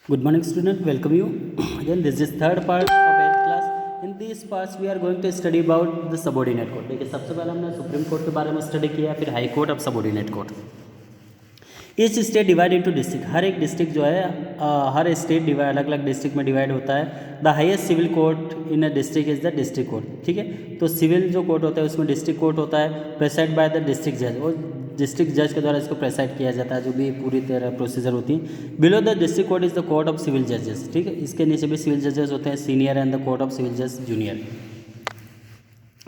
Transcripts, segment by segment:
Good morning, student. Welcome you. Again, this is third part of 8th class. In this part, we are going to study about the subordinate court. देखिए, सबसे पहले हमने supreme court के बारे में study किया, फिर high court, अब subordinate court. Each state divide into district. हर एक डिस्ट्रिक्ट जो है हर स्टेट डिवाइड अलग अलग डिस्ट्रिक्ट में डिवाइड होता है. The highest civil court in a district is the district court. ठीक है, तो सिविल जो कोर्ट होता है उसमें डिस्ट्रिक्ट कोर्ट होता है, प्रेसाइड बाय द डिस्ट्रिक्ट जज. और डिस्ट्रिक्ट जज के द्वारा इसको प्रेसाइड किया जाता है, जो भी पूरी तरह प्रोसीजर होती है. Below the district court is the court of civil जजेस. ठीक है, इसके नीचे भी सिविल जजेस होते हैं, senior and the court of civil जज जूनियर.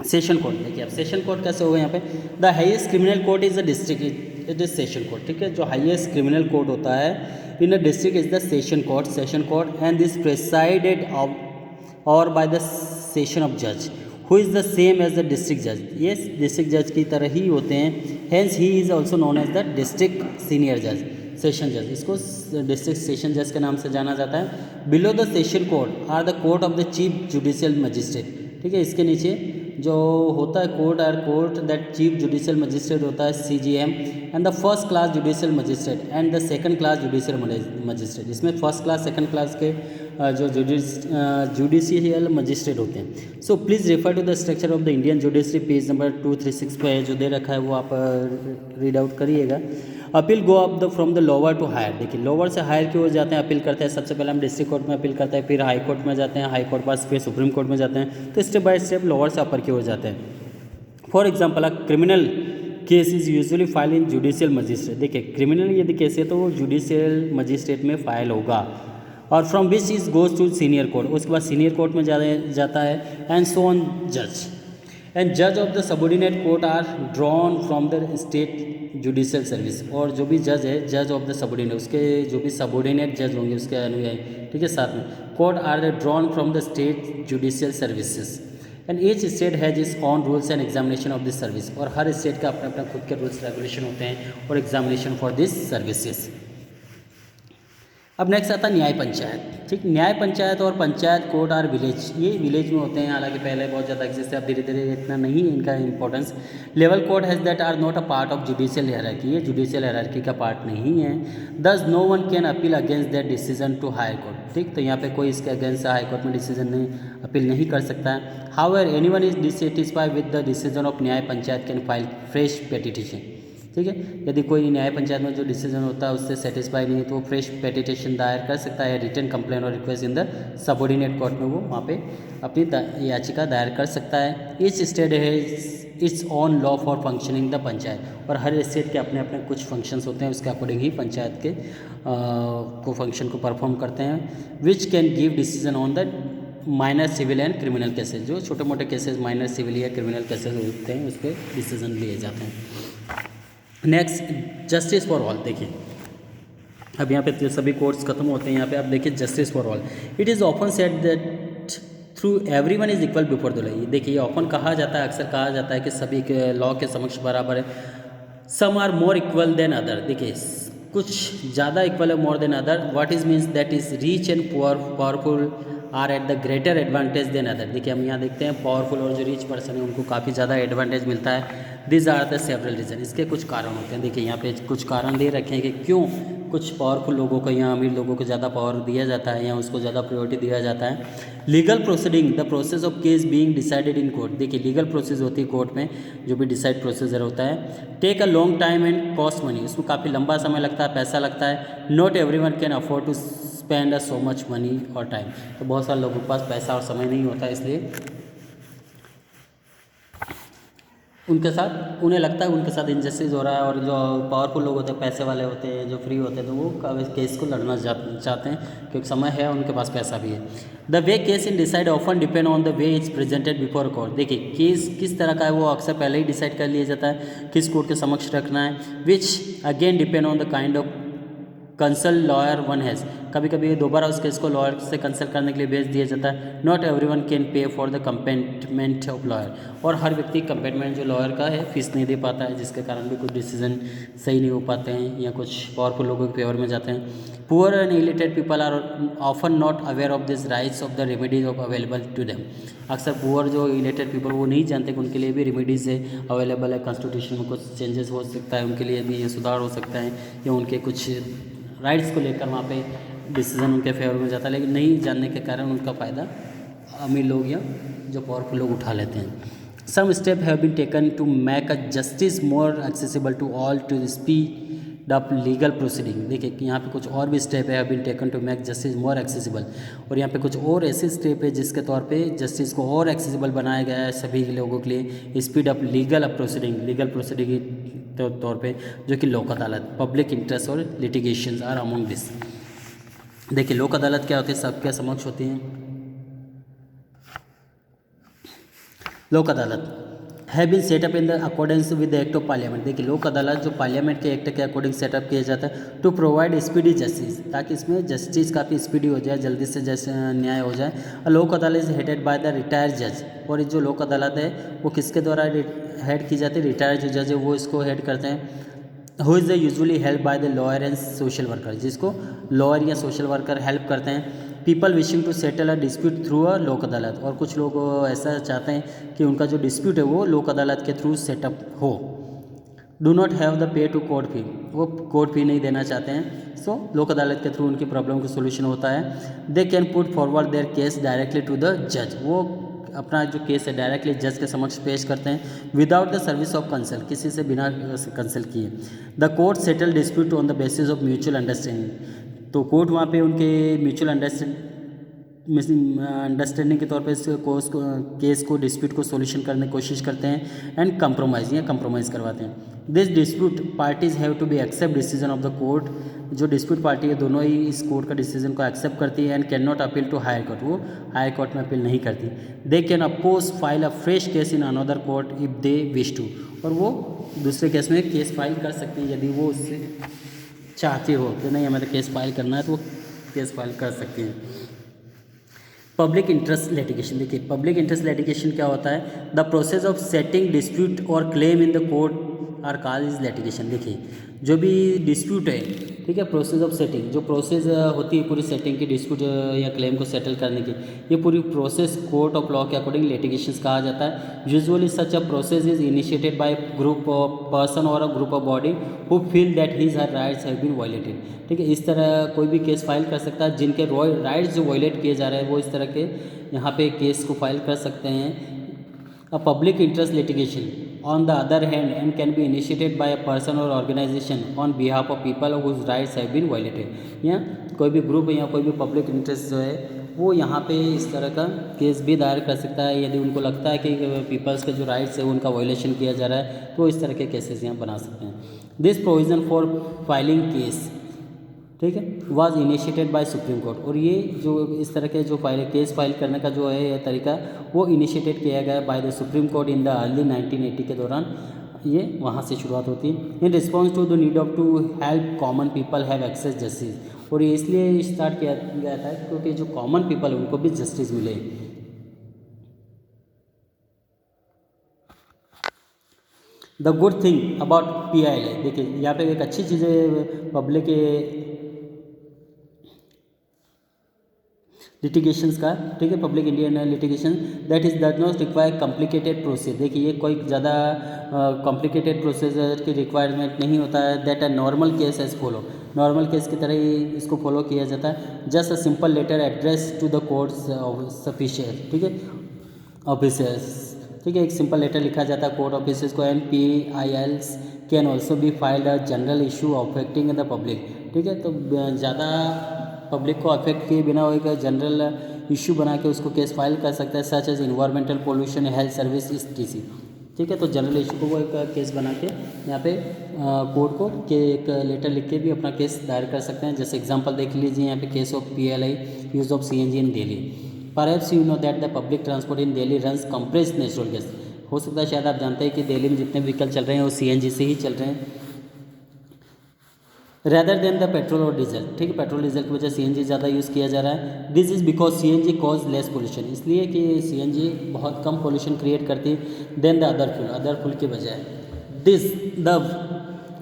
Session court. देखिए अब सेशन कोर्ट कैसे होगा यहाँ पे. The highest criminal court is the district it is session court. ठीक है, जो हाईएस्ट क्रिमिनल कोर्ट होता है इन a district is the session court. Session court and this presided और बाय द सेशन ऑफ जज who is the same as the district जज. ये district जज की तरह ही होते हैं. Hence he is also known as the district senior जज, सेशन जज. इसको डिस्ट्रिक्ट सेशन जज के नाम से जाना जाता है. Below the session court are the court of the chief judicial magistrate. ठीक है, इसके नीचे जो होता है court are court that chief judicial magistrate होता है CJM and the first class judicial magistrate and the second class judicial magistrate. इसमें फर्स्ट क्लास सेकंड क्लास के जो जुडिशियल मजिस्ट्रेट होते हैं. So please refer to the structure of the Indian judiciary, page number 236 पे जो दे रखा है वो आप रीड आउट करिएगा. Appeal go up the from the lower to higher. देखिए लोअर से हायर की ओर जाते हैं, अपील करते हैं. सबसे पहले हम डिस्ट्रिक्ट कोर्ट में अपील करते हैं, फिर हाई कोर्ट में जाते हैं, हाई कोर्ट पास फिर सुप्रीम कोर्ट में जाते हैं. तो स्टेप बाय स्टेप लोअर से अपर की ओर जाते हैं. For example a criminal case is usually file in judicial magistrate. देखिए क्रिमिनल यदि केस है तो वो जुडिशियल मजिस्ट्रेट में फाइल होगा. और from which is goes to senior court, उसके बाद सीनियर कोर्ट में जाता है. एंड सो ऑन जज एंड जज of the subordinate court are drawn from the state judicial service. और जो भी जज है जज ऑफ द सबऑर्डिनेट, उसके जो भी सबऑर्डिनेट जज होंगे उसके अनुयायी, ठीक है, साथ में court are drawn from the state judicial services. And each state has its own rules and examination of this service. और हर स्टेट का अपने अपने खुद के रूल्स रेगुलेशन होते हैं और एग्जामिनेशन फॉर दिस सर्विसेज. अब नेक्स्ट आता है न्याय पंचायत. ठीक, न्याय पंचायत और पंचायत कोर्ट आर विलेज. ये विलेज में होते हैं, हालांकि पहले बहुत ज़्यादा एग्जिस्ट है, अब धीरे धीरे इतना नहीं है इनका importance. Level court has that are not a part of judicial hierarchy. ये जुडिशियल हायरार्की का पार्ट नहीं है. Thus no one can appeal against that decision to higher court. ठीक, तो यहाँ पे कोई इसके अगेंस्ट हाई कोर्ट में डिसीजन नहीं अपील नहीं कर सकता है. However anyone is dissatisfied with the decision of Nyaya Panchayat can file fresh petition. ठीक है, यदि कोई न्याय पंचायत में जो डिसीजन होता है उससे सेटिस्फाई नहीं तो वो फ्रेश पेटिशन दायर कर सकता है. रिटन कंप्लेन और request in the subordinate court में वो वहाँ पे अपनी याचिका दायर कर सकता है. Each state has its on law for functioning the panchayat. और हर स्टेट के अपने अपने कुछ फंक्शंस होते हैं, उसके अकॉर्डिंग ही पंचायत के को फंक्शन को परफॉर्म करते हैं. Which can give decision on the minor civil and criminal cases. जो छोटे मोटे केसेज माइनर सिविल या क्रिमिनल केसेज होते हैं उस पर डिसीजन लिए जाते हैं. Next justice for all. देखिए अब यहाँ पे सभी कोर्ट्स खत्म होते हैं. यहाँ पे आप देखिए justice for all. It is often said that through everyone is equal before the law. देखिए ये ऑफन कहा जाता है, अक्सर कहा जाता है कि सभी के लॉ के समक्ष बराबर है. Some are more equal than other. देखिए कुछ ज़्यादा इक्वल है more than other. What is means that is rich and powerful are at the greater advantage than other. देखिए हम यहाँ देखते हैं पावरफुल और जो रिच पर्सन है उनको काफ़ी ज़्यादा एडवांटेज मिलता है. This are the several reason. इसके कुछ कारण होते हैं. देखिए यहाँ पे कुछ कारण दे रखे हैं कि क्यों कुछ पावरफुल लोगों को या अमीर लोगों को ज़्यादा पावर दिया जाता है या उसको ज़्यादा प्रायोरिटी दिया जाता है. Legal proceeding the process of case being decided in court. देखिए लीगल प्रोसेस होती है कोर्ट में, जो भी डिसाइड प्रोसीजर होता है. Take a long time and cost money. उसमें काफ़ी लंबा समय लगता है, पैसा लगता है. Not everyone can afford to spend a so much money और टाइम. तो बहुत सारे लोगों के पास पैसा और समय नहीं होता, इसलिए उनके साथ उन्हें लगता है उनके साथ इनजस्टिस हो रहा है. और जो पावरफुल लोग होते हैं, पैसे वाले होते हैं, जो फ्री होते हैं, तो वो केस को लड़ना चाहते हैं क्योंकि समय है, उनके पास पैसा भी है. The way case in decide often depend on the way is presented before court. देखिए केस किस तरह का है वो अक्सर पहले ही डिसाइड कर लिया जाता है किस कोर्ट के समक्ष रखना है. Which again depend on the kind of consult lawyer one has. कभी कभी दोबारा उस केस को लॉयर से कंसल्ट करने के लिए भेज दिया जाता है. Not everyone can pay for the compartment of lawyer. और हर व्यक्ति कंपेटमेंट जो लॉयर का है फीस नहीं दे पाता है, जिसके कारण भी कुछ डिसीजन सही नहीं हो पाते हैं या कुछ पावरफुल लोगों के फेवर में जाते हैं. Poor and illiterate people are often not aware of this rights of the remedies of available to them. अक्सर पुअर जो इलिटरेट पीपल वो नहीं जानते कि उनके लिए भी रेमेडीज है, अवेलेबल है. कॉन्स्टिट्यूशन में कुछ चेंजेस हो सकता है, उनके लिए भी ये सुधार हो सकता है या उनके कुछ राइट्स को लेकर वहाँ पे डिसीजन उनके फेवर में जाता है, लेकिन नहीं जानने के कारण उनका फ़ायदा अमीर लोग या जो पावरफुल लोग उठा लेते हैं। Some step have been taken to make a justice more accessible to all to speed up legal proceeding. देखिए कि यहाँ पे कुछ और भी step have been taken to make justice more accessible, और यहाँ पे कुछ और ऐसे स्टेप है जिसके तौर पे जस्टिस को और एक्सेसिबल बनाया गया है सभी लोगों के लिए। स्पीड अप लीगल प्रोसीडिंग के तौर पे, जो कि लोक अदालत, पब्लिक इंटरेस्ट और लिटिगेशंस आर अमंग दिस। देखिए लोक अदालत क्या होती है, सबके समक्ष होती हैं। Lok Adalat have been set up in the accordance with the act of parliament. देखिए लोक अदालत जो पार्लियामेंट के एक्ट के अकॉर्डिंग सेटअप किया जाता है टू प्रोवाइड स्पीडी जस्टिस, ताकि इसमें जस्टिस काफ़ी स्पीडी हो जाए, जल्दी से जैसे न्याय हो जाए। लोक अदालत is headed by the retired जज, और जो लोक अदालत है वो किसके द्वारा हेड की जाती है, रिटायर्ड जो जज है वो इसको हेड करते हैं। Who is usually help by the lawyer and social worker, जिसको लॉयर या सोशल वर्कर हेल्प करते हैं। People wishing to settle a dispute through a Lok Adalat, और कुछ लोग ऐसा चाहते हैं कि उनका जो डिस्प्यूट है वो लोक अदालत के थ्रू सेटअप हो। Do not have the pay to court fee, वो कोर्ट फी नहीं देना चाहते हैं, सो लोक अदालत के थ्रू उनकी प्रॉब्लम का सोल्यूशन होता है। They can put forward their case directly to the जज, वो अपना जो केस है डायरेक्टली जज के समक्ष पेश करते हैं without the service of consult, किसी से बिना कंसल्ट किए। The court settle dispute on the basis of mutual understanding, तो कोर्ट वहाँ पे उनके म्यूचुअल अंडरस्टैंडिंग के तौर पे इस केस को डिस्प्यूट को सॉल्यूशन करने की कोशिश करते हैं एंड कंप्रोमाइज़ करवाते हैं। This dispute parties have to be accept decision of the court, जो डिस्प्यूट पार्टी है दोनों ही इस कोर्ट का डिसीजन को एक्सेप्ट करती है and can not appeal to higher court, वो हायर कोर्ट में अपील नहीं करती। They can oppose file a fresh case in another court if they wish to, और वो दूसरे केस में केस फाइल कर सकते हैं यदि वो उससे चाहते हो कि नहीं हमें तो केस फाइल करना है, तो वो केस फाइल कर सकते हैं। पब्लिक इंटरेस्ट लिटिगेशन, देखिए पब्लिक इंटरेस्ट लिटिगेशन क्या होता है, the process of setting dispute और claim in the court are called is litigation. देखिए जो भी डिस्प्यूट है, ठीक है, प्रोसेस ऑफ सेटिंग, जो प्रोसेस होती है पूरी सेटिंग की डिस्प्यूट या क्लेम को सेटल करने की, ये पूरी प्रोसेस कोर्ट ऑफ लॉ के अकॉर्डिंग लिटिगेशंस कहा जाता है। Usually such a process is initiated by group of person और a group of body who feel that his her rights have been violated. ठीक है, इस तरह कोई भी केस फाइल कर सकता है जिनके राइट्स जो वायलेट किए जा रहे हैं, वो इस तरह के यहाँ पे केस को फाइल कर सकते हैं। A public interest litigation, on the other hand, and can be initiated by a person or organization on behalf of people whose rights have been violated. या कोई भी ग्रुप या कोई भी पब्लिक इंटरेस्ट जो है वो यहाँ पे इस तरह का केस भी दायर कर सकता है यदि उनको लगता है कि पीपल्स के जो राइट्स है उनका वायलेशन किया जा रहा है, तो इस तरह के केसेस यहाँ बना सकते हैं। This provision for filing case, ठीक है, was initiated by supreme court, और ये जो इस तरह के जो केस फाइल करने का जो है तरीका वो इनिशिएटेड किया गया by the supreme court in the early 1980 के दौरान, ये वहाँ से शुरुआत होती है। In response to the need of to help common people have access justice, और ये इसलिए स्टार्ट किया गया था क्योंकि जो कॉमन पीपल है उनको भी जस्टिस मिले। The good thing about PILA, देखिए यहाँ पे एक अच्छी चीज़ है पब्लिक लिटिगेशंस का, ठीक है, public Indian litigation, that is does not require complicated process. देखिए ये कोई ज़्यादा कॉम्प्लिकेटेड प्रोसीजर की रिक्वायरमेंट नहीं होता है। That a normal case as follow, normal case की तरह ही इसको फॉलो किया जाता है। Just a simple letter address to the courts sufficient, ठीक है, ऑफिसर्स, ठीक है, एक सिंपल लेटर लिखा जाता है कोर्ट ऑफिसर्स को। And PILs can also be filed a general issue affecting the public, ठीक है, तो ज़्यादा पब्लिक को अफेक्ट किए बिना वो एक जनरल इशू बना के उसको केस फाइल कर सकता है, such as environmental pollution, health service, TC, ठीक है, तो जनरल इशू को वो एक केस बना के यहाँ पे कोर्ट को के एक लेटर लिख के भी अपना केस दायर कर सकते हैं। जैसे एग्जांपल देख लीजिए यहाँ पे case of PLI use of CNG in Delhi. Perhaps you know that the public transport in Delhi runs compressed natural gas, हो सकता है शायद आप जानते हैं कि दिल्ली में जितने व्हीकल चल रहे हैं वो CNG से ही चल रहे हैं रेदर देन द पेट्रोल और डीजल, ठीक है, पेट्रोल डीजल की वजह CNG ज़्यादा यूज़ किया जा रहा है। This is because CNG cause less pollution, इसलिए कि CNG बहुत कम पोल्यूशन क्रिएट करती है देन द अदर फ्यूल की बजाय। This the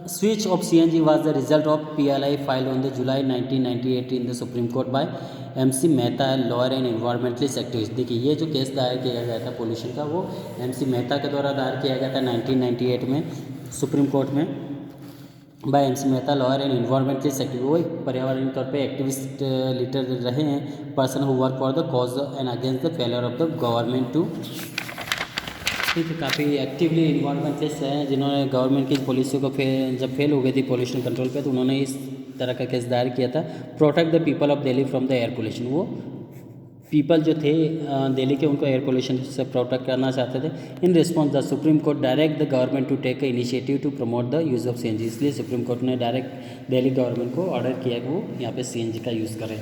switch off CNG was the result of PLI file on the July 1998 in the supreme court by MC Mehta, lawyer and environmentalist activist. देखिए ये जो case दायर किया गया था पोल्यूशन का, वो MC मेहता के द्वारा दायर किया गया था 1998 में सुप्रीम कोर्ट में। By MC Mehta, lawyer and environmentalist active. वो एक पर्यावरण तौर पे एक्टिविस्ट लीडर रहे हैं, person who work for the cause and against the failure of the government to. ठीक है, काफ़ी एक्टिवली इन्वायरमेंटलिस्ट हैं जिन्होंने गवर्नमेंट की पॉलिसियों को जब फेल हो गई थी पॉल्यूशन कंट्रोल पे, तो उन्होंने इस तरह का केस दायर किया था, protect the people of Delhi from the air pollution. वो पीपल जो थे दिल्ली के, उनको एयर पोल्यूशन से प्रोटेक्ट करना चाहते थे। In response the supreme court direct the government to take initiative to promote the use of CNG। इसलिए सुप्रीम कोर्ट ने डायरेक्ट दिल्ली गवर्नमेंट को ऑर्डर किया कि वो यहाँ पे CNG का यूज़ करें।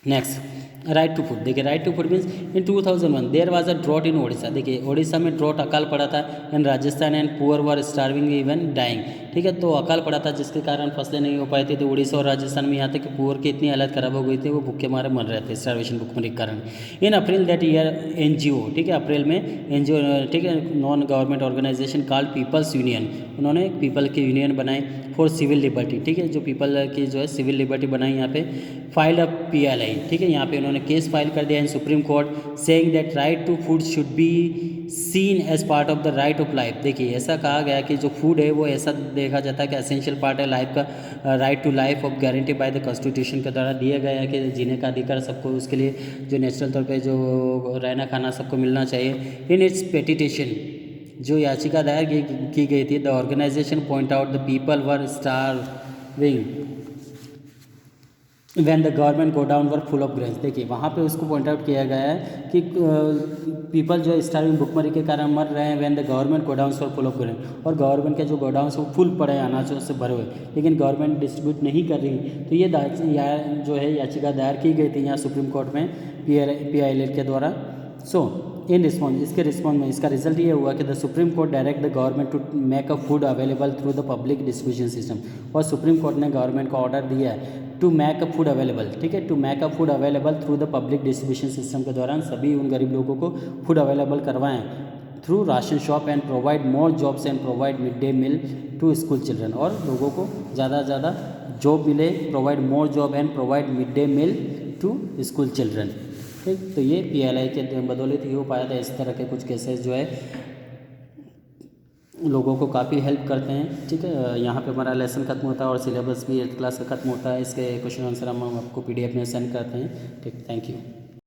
Next, right to food. देखिए, right to food means in 2001 there was a drought in Odisha. देखिए, ओडिशा में ड्रॉट, अकाल पड़ा था। In Rajasthan and poor were starving even dying. ठीक है, तो अकाल पड़ा था जिसके कारण फसलें नहीं हो पाई थी। तो उड़ीसा और राजस्थान में यहाँ तक कि पुअर की इतनी हालत खराब हो गई थी, वो भूखे मारे मर रहे थे स्टार्वेशन भूखमरी के कारण। In April that year NGO, ठीक है, अप्रैल में NGO, ठीक है, non government organization called people's union, उन्होंने एक पीपल की यूनियन बनाई फॉर सिविल लिबर्टी। ठीक है, जो पीपल की जो है सिविल लिबर्टी बनाई, यहाँ पे फाइल्ड अ PLI। ठीक है, यहाँ पे उन्होंने केस फाइल कर दिया in supreme court saying that right to food should be seen as part of the right of life. देखिए, ऐसा कहा गया कि जो फूड है वो ऐसा देखा जाता है कि एसेंशियल पार्ट है लाइफ का, right to life of guarantee by the constitution के द्वारा दिया गया है कि जीने का अधिकार सबको, उसके लिए जो नेचुरल तौर पे जो रहना खाना सबको मिलना चाहिए। इन इट्स पेटिशन, जो याचिका दायर की गई थी, the organization point out the people were starving when the government godown were full of grains. देखिए, वहाँ पे उसको पॉइंट आउट किया गया है कि पीपल जो स्टारविंग भुखमरी के कारण मर रहे हैं when the government godowns were full of grain, और गवर्नमेंट के जो गोडाउन्स वो फुल पड़े हैं अनाजों से भरे हुए, लेकिन गवर्नमेंट डिस्ट्रीब्यूट नहीं कर रही। तो ये जो है याचिका दायर की गई थी यहाँ सुप्रीम कोर्ट में PIL के द्वारा। सो इन रिस्पॉन्स, इसके रिस्पॉन्स में इसका रिजल्ट ये हुआ कि the supreme court direct the government to make a food available through the public distribution system. और सुप्रीम कोर्ट ने गवर्नमेंट को ऑर्डर दिया है to make a food available, ठीक है, to make a food available through the public distribution system के दौरान सभी उन गरीब लोगों को फूड अवेलेबल करवाएं through ration shop and provide more jobs and provide mid day meal to school children. और लोगों को ज़्यादा से ज़्यादा जॉब मिले, provide more job and provide mid day meal to school children. ठीक, तो ये PLI के बदौलत ही हो पाया था। इस तरह के कुछ केसेस जो है लोगों को काफ़ी हेल्प करते हैं। ठीक है, यहाँ पे हमारा लेसन खत्म होता है और सिलेबस भी 8th क्लास का खत्म होता है। इसके क्वेश्चन आंसर हम आपको PDF में सेंड करते हैं। ठीक, थैंक यू।